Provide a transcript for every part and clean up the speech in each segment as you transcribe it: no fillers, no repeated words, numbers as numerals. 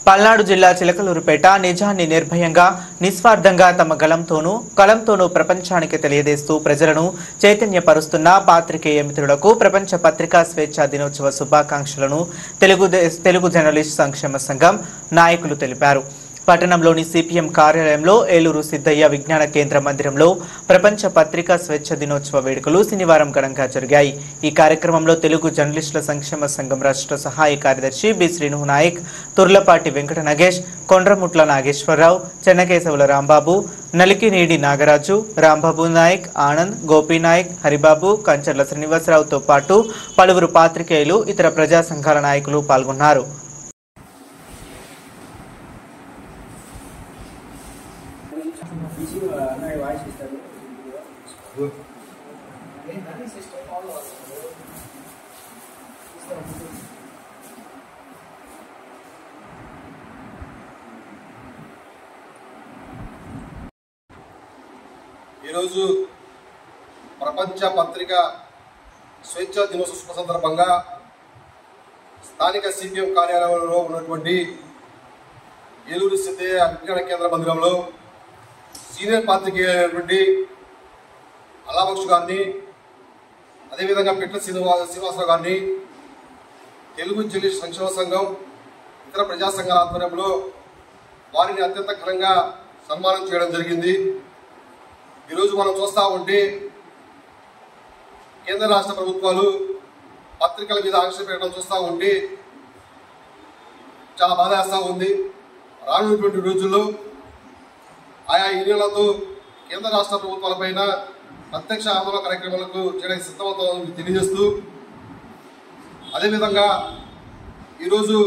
పల్నాడు జిల్లా చిలకలూరుపేట నిజాన్ని నిర్భయంగా నిస్వార్థంగా తమ కలంతోనూ ప్రపంచానికి తెలియజేస్తూ ప్రజలను చైతన్యపరుస్తున్న పాత్రికేయ మిత్రులకు ప్రపంచ పత్రికా స్వేచ్ఛా దినోత్సవ శుభాకాంక్షలను తెలుగు జర్నలిస్ట్ సంక్షేమ సంఘం నాయకులు తెలిపారు. పట్టణంలోని సిపిఎం కార్యాలయంలో ఏలూరు సిద్ధయ్య విజ్ఞాన కేంద్ర మందిరంలో ప్రపంచ పత్రికా స్వేచ్ఛ దినోత్సవ వేడుకలు శనివారం ఘనంగా జరిగాయి. ఈ కార్యక్రమంలో తెలుగు జర్నలిస్టుల సంక్షేమ సంఘం రాష్ట్ర సహాయ కార్యదర్శి బి శ్రీను నాయక్, తుర్లపాటి వెంకట నగేష్, కొండ్రముట్ల నాగేశ్వరరావు, చెన్నకేశవుల రాంబాబు, నలికినీడి నాగరాజు, రాంబాబు నాయక్, ఆనంద్, గోపీనాయక్, హరిబాబు, కంచర్ల శ్రీనివాసరావుతో పాటు పలువురు పాత్రికేయులు, ఇతర ప్రజా సంఘాల నాయకులు పాల్గొన్నారు. ఈరోజు ప్రపంచ పత్రికా స్వేచ్ఛా దినోత్సవ శుభ సందర్భంగా స్థానిక సిపిఎం కార్యాలయంలో ఉన్నటువంటి ఏలూరు సిద్ధయ్య విజ్ఞాన కేంద్ర మందిరంలో సీనియర్ పాత్రికేయులైనటువంటి అలాబక్షు గారిని, అదేవిధంగా పిట్ల శ్రీనివాసరావు గారిని, తెలుగు జర్నలిస్ట్ సంక్షేమ సంఘం, ఇతర ప్రజా సంఘాల ఆధ్వర్యంలో వారిని అత్యంత ఘనంగా సన్మానం చేయడం జరిగింది. ఈరోజు మనం చూస్తూ ఉంటే కేంద్ర రాష్ట్ర ప్రభుత్వాలు పత్రికల మీద ఆంక్షలు పెట్టడం చూస్తూ ఉంటే చాలా బాధ వేస్తూ ఉంది. రానున్నటువంటి రోజుల్లో ఆయా యూనియన్లతో కేంద్ర రాష్ట్ర ప్రభుత్వాలపైన ప్రత్యక్ష ఆందోళన కార్యక్రమాలకు చేయడానికి సిద్ధమవుతామని తెలియజేస్తూ, అదేవిధంగా ఈరోజు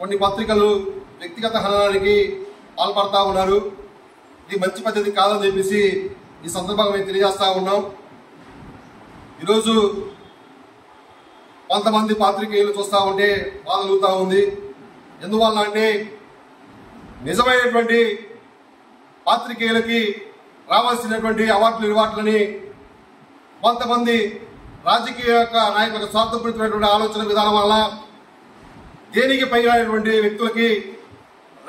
కొన్ని పత్రికలు వ్యక్తిగత హననానికి పాల్పడతా ఉన్నారు. ఇది మంచి పద్ధతి కాదని చెప్పేసి ఈ సందర్భంగా మేము తెలియజేస్తా ఉన్నాం. ఈరోజు కొంతమంది పాత్రికేయులు చూస్తూ ఉంటే బాధ కలుగుతూ ఉంది. ఎందువల్ల అంటే నిజమైనటువంటి పాత్రికేయులకి రావాల్సినటువంటి అవార్డులు రివార్డులని కొంతమంది రాజకీయ నాయకులకు స్వార్థపూరితమైనటువంటి ఆలోచన విధానం వల్ల దేనికి పైనటువంటి వ్యక్తులకి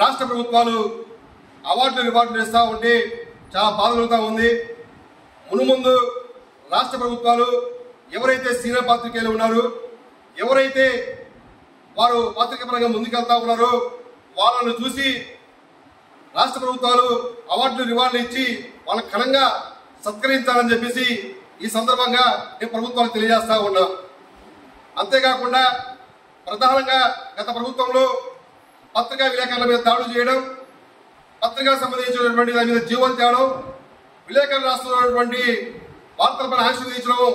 రాష్ట్ర ప్రభుత్వాలు అవార్డులు రివార్డులు ఇస్తూ ఉంటే చాలా బాధ కలుగుతూ ఉంది. మునుముందు రాష్ట్ర ప్రభుత్వాలు ఎవరైతే సీనియర్ పాత్రికేయులు ఉన్నారో, ఎవరైతే వారు పాత్రిక పరంగా ముందుకెళ్తా ఉన్నారో వాళ్ళను చూసి రాష్ట్ర ప్రభుత్వాలు అవార్డులు రివార్డులు ఇచ్చి వాళ్ళకి ఘనంగా సత్కరించాలని చెప్పేసి ఈ సందర్భంగా నేను ప్రభుత్వాలకు తెలియజేస్తా ఉన్నా. అంతేకాకుండా ప్రధానంగా గత ప్రభుత్వంలో పత్రికా విలేకరుల మీద దాడులు చేయడం, పత్రికలకు సంబంధించినటువంటి దాని మీద జీవోలు తేవడం, విలేకరులు రాస్తున్నటువంటి వార్తలపై ఆంక్షలు విధించడం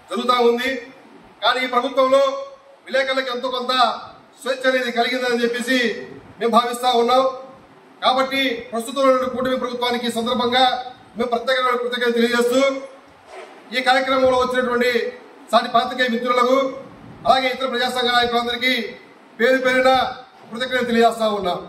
జరుగుతూ ఉంది. కానీ ఈ ప్రభుత్వంలో విలేకరులకు ఎంతో కొంత స్వేచ్ఛ అనేది కలిగిందని చెప్పేసి మేము భావిస్తా ఉన్నాం. కాబట్టి ప్రస్తుతం కూటమి ప్రభుత్వానికి ఈ సందర్భంగా మేము ప్రత్యేకమైన కృతజ్ఞతలు తెలియజేస్తూ, ఈ కార్యక్రమంలో వచ్చినటువంటి సాటి పాత్రికేయ మిత్రులకు, అలాగే ఇతర ప్రజా సంఘ నాయకులందరికీ పేరు పేరున కృతజ్ఞతలు తెలియజేస్తా ఉన్నాం.